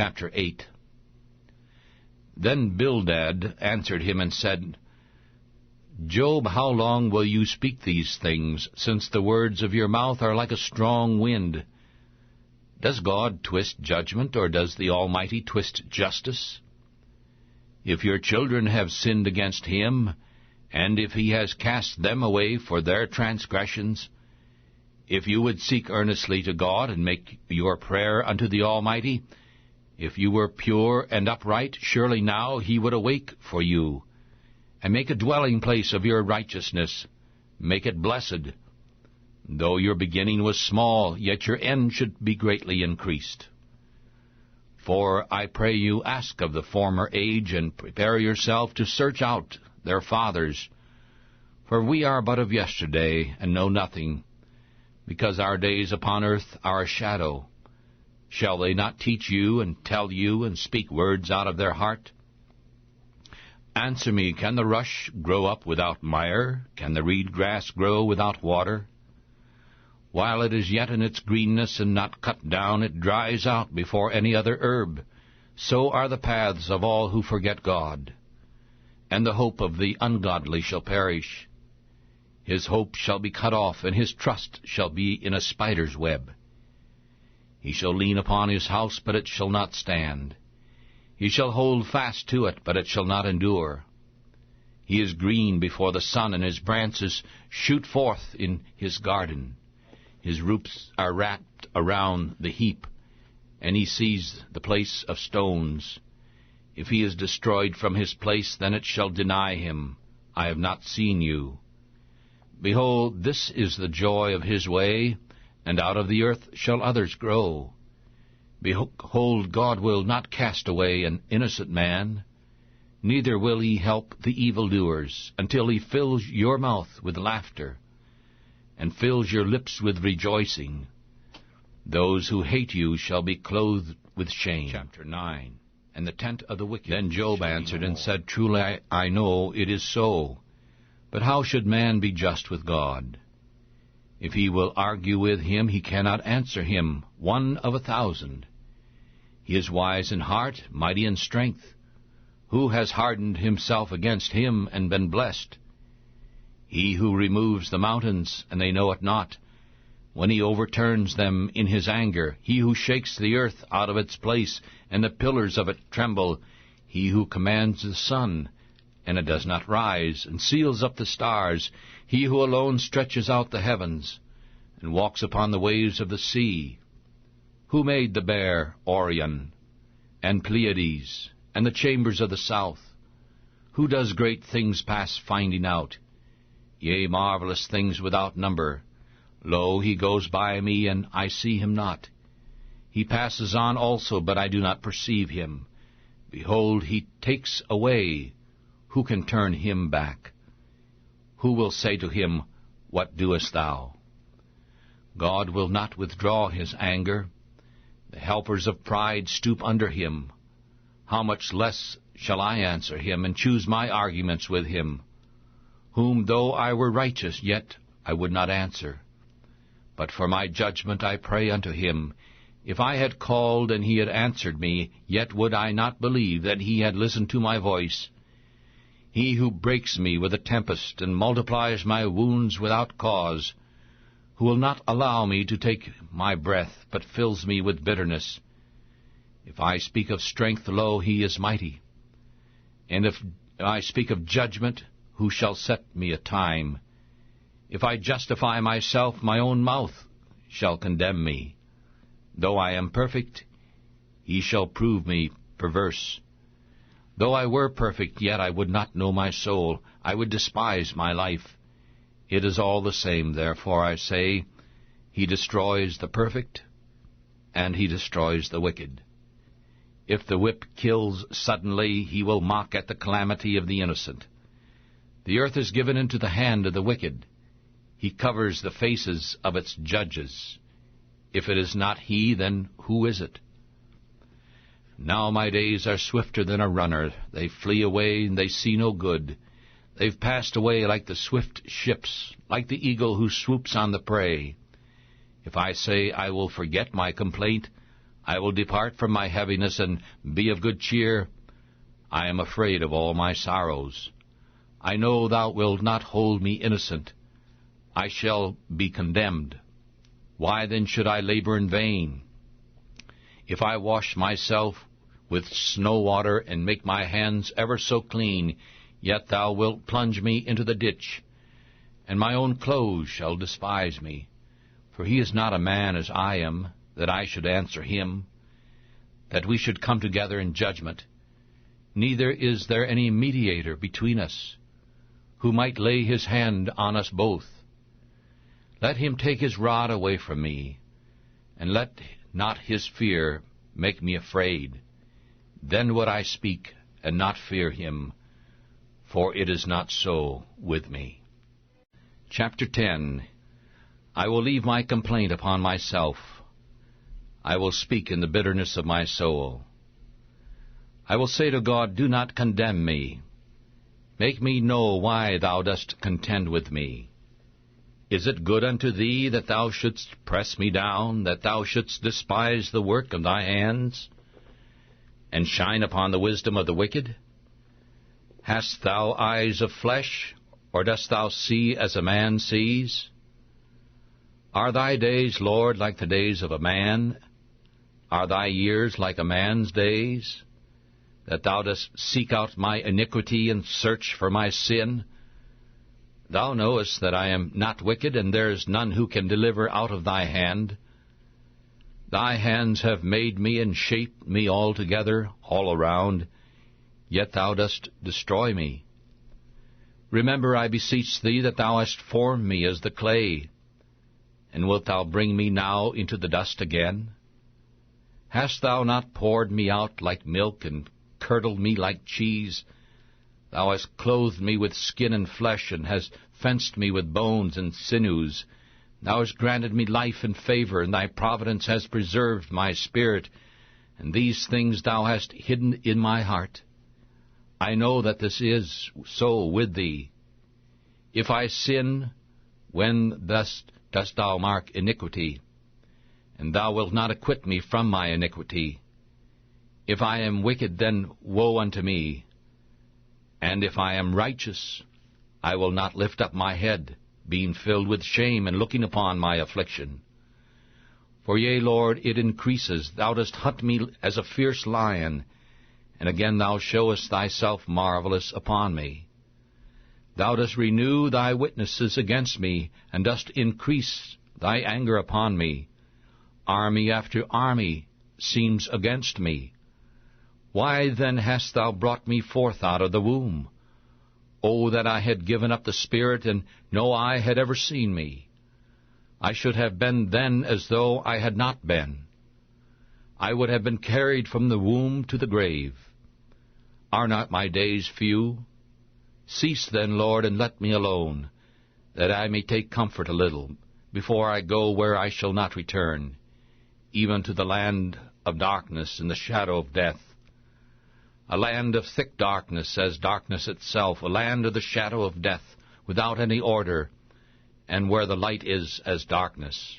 chapter 8. Then Bildad answered him and said, Job, how long will you speak these things, since the words of your mouth are like a strong wind? Does God twist judgment, or does the Almighty twist justice? If your children have sinned against him, and if he has cast them away for their transgressions, if you would seek earnestly to God, and make your prayer unto the Almighty, if you were pure and upright, surely now he would awake for you, and make a dwelling place of your righteousness, make it blessed. Though your beginning was small, yet your end should be greatly increased. For I pray you, ask of the former age, and prepare yourself to search out their fathers. For we are but of yesterday, and know nothing, because our days upon earth are a shadow. Shall they not teach you, and tell you, and speak words out of their heart? Answer me, can the rush grow up without mire? Can the reed grass grow without water? While it is yet in its greenness and not cut down, it dries out before any other herb. So are the paths of all who forget God. And the hope of the ungodly shall perish. His hope shall be cut off, and his trust shall be in a spider's web. He shall lean upon his house, but it shall not stand. He shall hold fast to it, but it shall not endure. He is green before the sun, and his branches shoot forth in his garden. His roots are wrapped around the heap, and he sees the place of stones. If he is destroyed from his place, then it shall deny him, I have not seen you. Behold, this is the joy of his way, and out of the earth shall others grow. Behold, God will not cast away an innocent man, neither will he help the evildoers, until he fills your mouth with laughter, and fills your lips with rejoicing. Those who hate you shall be clothed with shame. Chapter 9. And the tent of the wicked. Then Job answered and said, Truly I know it is so. But how should man be just with God? If he will argue with him, he cannot answer him, 1 of 1,000. He is wise in heart, mighty in strength. Who has hardened himself against him and been blessed? He who removes the mountains, and they know it not, when he overturns them in his anger, he who shakes the earth out of its place, and the pillars of it tremble, he who commands the sun, and it does not rise, and seals up the stars, he who alone stretches out the heavens, and walks upon the waves of the sea, who made the bear Orion, and Pleiades, and the chambers of the south, who does great things past finding out, yea, marvelous things without number. Lo, he goes by me, and I see him not. He passes on also, but I do not perceive him. Behold, he takes away. Who can turn him back? Who will say to him, What doest thou? God will not withdraw his anger. The helpers of pride stoop under him. How much less shall I answer him, and choose my arguments with him? Whom though I were righteous, yet I would not answer. But for my judgment I pray unto him. If I had called and he had answered me, yet would I not believe that he had listened to my voice. He who breaks me with a tempest, and multiplies my wounds without cause, who will not allow me to take my breath, but fills me with bitterness. If I speak of strength, lo, he is mighty. And if I speak of judgment, who shall set me a time? If I justify myself, my own mouth shall condemn me. Though I am perfect, he shall prove me perverse. Though I were perfect, yet I would not know my soul. I would despise my life. It is all the same, therefore I say, he destroys the perfect, and he destroys the wicked. If the whip kills suddenly, he will mock at the calamity of the innocent. The earth is given into the hand of the wicked. He covers the faces of its judges. If it is not he, then who is it? Now my days are swifter than a runner. They flee away, and they see no good. They've passed away like the swift ships, like the eagle who swoops on the prey. If I say I will forget my complaint, I will depart from my heaviness and be of good cheer. I am afraid of all my sorrows. I know thou wilt not hold me innocent. I shall be condemned. Why then should I labor in vain? If I wash myself with snow water and make my hands ever so clean, yet thou wilt plunge me into the ditch, and my own clothes shall despise me. For he is not a man as I am, that I should answer him, that we should come together in judgment. Neither is there any mediator between us, who might lay his hand on us both. Let him take his rod away from me, and let not his fear make me afraid. Then would I speak and not fear him, for it is not so with me. Chapter 10. I will leave my complaint upon myself. I will speak in the bitterness of my soul. I will say to God, do not condemn me. Make me know why thou dost contend with me. Is it good unto thee that thou shouldst press me down, that thou shouldst despise the work of thy hands, and shine upon the wisdom of the wicked? Hast thou eyes of flesh, or dost thou see as a man sees? Are thy days, Lord, like the days of a man? Are thy years like a man's days? That thou dost seek out my iniquity and search for my sin? Thou knowest that I am not wicked, and there is none who can deliver out of thy hand. Thy hands have made me and shaped me altogether, all around, yet thou dost destroy me. Remember, I beseech thee, that thou hast formed me as the clay, and wilt thou bring me now into the dust again? Hast thou not poured me out like milk, and curdled me like cheese? Thou hast clothed me with skin and flesh, and hast fenced me with bones and sinews. Thou hast granted me life and favor, and thy providence has preserved my spirit, and these things thou hast hidden in my heart. I know that this is so with thee. If I sin, when thus dost thou mark iniquity? And thou wilt not acquit me from my iniquity. If I am wicked, then woe unto me. And if I am righteous, I will not lift up my head, being filled with shame, and looking upon my affliction. For yea, Lord, it increases. Thou dost hunt me as a fierce lion, and again thou showest thyself marvelous upon me. Thou dost renew thy witnesses against me, and dost increase thy anger upon me. Army after army seems against me. Why then hast thou brought me forth out of the womb? O that I had given up the spirit, and no eye had ever seen me. I should have been then as though I had not been. I would have been carried from the womb to the grave. Are not my days few? Cease then, Lord, and let me alone, that I may take comfort a little, before I go where I shall not return, even to the land of darkness and the shadow of death. A land of thick darkness, as darkness itself, a land of the shadow of death, without any order, and where the light is as darkness.